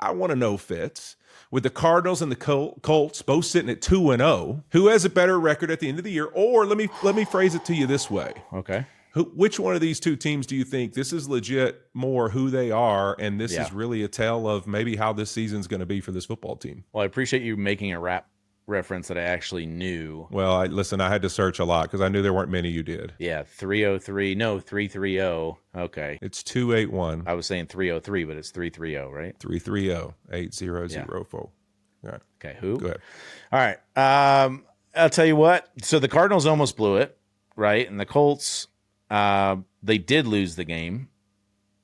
I want to know, Fitz, with the Cardinals and the Colts both sitting at 2-0, who has a better record at the end of the year? Or let me phrase it to you this way. Okay. Which one of these two teams do you think this is legit more who they are, and this is really a tale of maybe how this season's going to be for this football team? Well, I appreciate you making a rap reference that I actually knew. Well, I had to search a lot because I knew there weren't many you did. Yeah, 303. No, 330. Okay. It's 281. I was saying 303, but it's 330, right? 330-8004. All right. Okay, who? Go ahead. All right. I'll tell you what. So the Cardinals almost blew it, right? And the Colts, they did lose the game,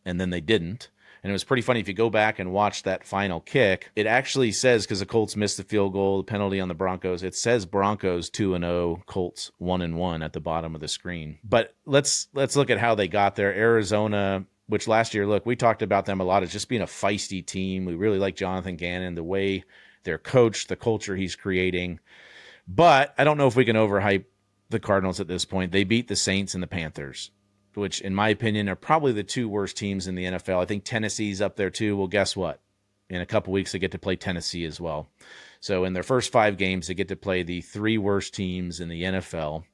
and then they didn't. And it was pretty funny. If you go back and watch that final kick, it actually says, because the Colts missed the field goal, the penalty on the Broncos, it says Broncos 2-0, Colts 1-1 at the bottom of the screen. But let's look at how they got there. Arizona, which last year, look, we talked about them a lot as just being a feisty team. We really like Jonathan Gannon, the way they're coached, the culture he's creating. But I don't know if we can overhype the Cardinals at this point. They beat the Saints and the Panthers, which, in my opinion, are probably the two worst teams in the NFL. I think Tennessee's up there, too. Well, guess what? In a couple weeks, they get to play Tennessee as well. So in their first 5 games, they get to play the 3 worst teams in the NFL.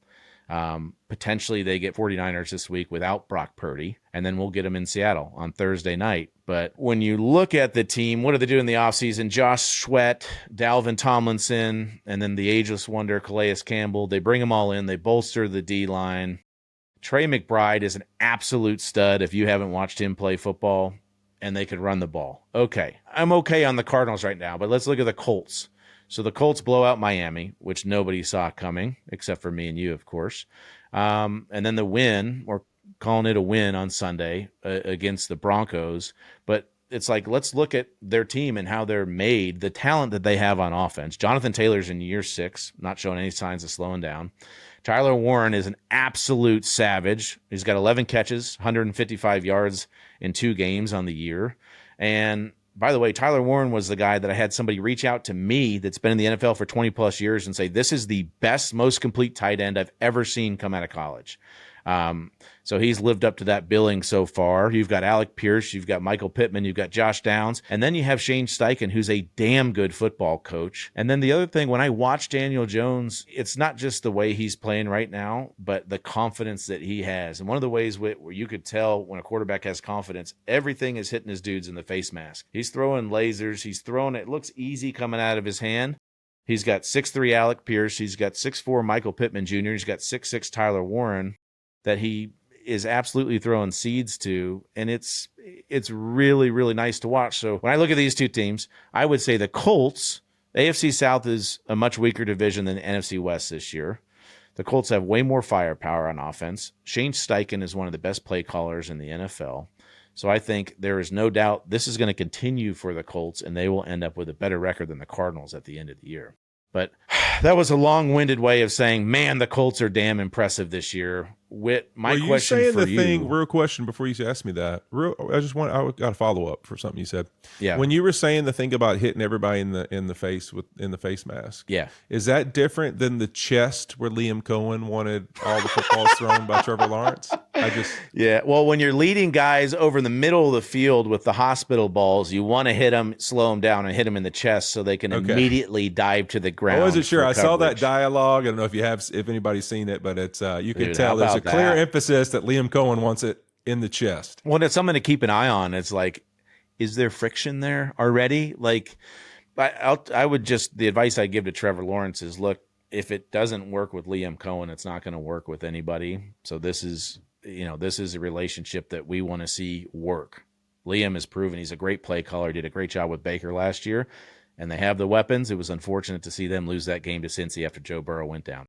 Potentially, they get 49ers this week without Brock Purdy, and then we'll get them in Seattle on Thursday night. But when you look at the team, what do they do in the offseason? Josh Sweat, Dalvin Tomlinson, and then the ageless wonder, Calais Campbell. They bring them all in. They bolster the D-line. Trey McBride is an absolute stud if you haven't watched him play football, and they could run the ball. Okay, I'm okay on the Cardinals right now, but let's look at the Colts. So the Colts blow out Miami, which nobody saw coming, except for me and you, of course. And then the win, we're calling it a win on Sunday against the Broncos. But it's like, let's look at their team and how they're made, the talent that they have on offense. Jonathan Taylor's in year 6, not showing any signs of slowing down. Tyler Warren is an absolute savage. He's got 11 catches, 155 yards in 2 games on the year. And by the way, Tyler Warren was the guy that I had somebody reach out to me that's been in the NFL for 20-plus years and say, this is the best, most complete tight end I've ever seen come out of college. So he's lived up to that billing so far. You've got Alec Pierce, you've got Michael Pittman, you've got Josh Downs, and then you have Shane Steichen, who's a damn good football coach. And then the other thing, when I watch Daniel Jones, it's not just the way he's playing right now, but the confidence that he has. And one of the ways where you could tell when a quarterback has confidence, everything is hitting his dudes in the face mask. He's throwing lasers. He's throwing it. It looks easy coming out of his hand. He's got 6'3" Alec Pierce. He's got 6'4" Michael Pittman Jr. He's got 6'6" Tyler Warren that he is absolutely throwing seeds to, and it's really, really nice to watch. So when I look at these two teams, I would say the Colts, AFC South is a much weaker division than NFC West this year. The Colts have way more firepower on offense. Shane Steichen is one of the best play callers in the NFL. So I think there is no doubt this is going to continue for the Colts, and they will end up with a better record than the Cardinals at the end of the yeyear. But that was a long-winded way of saying, man, the Colts are damn impressive this year. Whit, my question for you. Real question before you ask me that. I got a follow up for something you said. Yeah. When you were saying the thing about hitting everybody in the face in the face mask. Yeah. Is that different than the chest where Liam Cohen wanted all the footballs thrown by Trevor Lawrence? Yeah. Well, when you're leading guys over the middle of the field with the hospital balls, you want to hit them, slow them down, and hit them in the chest so they can immediately dive to the ground. I wasn't sure. I saw that dialogue. I don't know if anybody's seen it, but it's you can tell there's a clear emphasis that Liam Cohen wants it in the chest. Well, it's something to keep an eye on. It's like, is there friction there already? Like, I would just, the advice I give to Trevor Lawrence is, look, if it doesn't work with Liam Cohen, it's not going to work with anybody. So this is a relationship that we want to see work. Liam has proven he's a great play caller. He did a great job with Baker last year, and they have the weapons. It was unfortunate to see them lose that game to Cincy after Joe Burrow went down.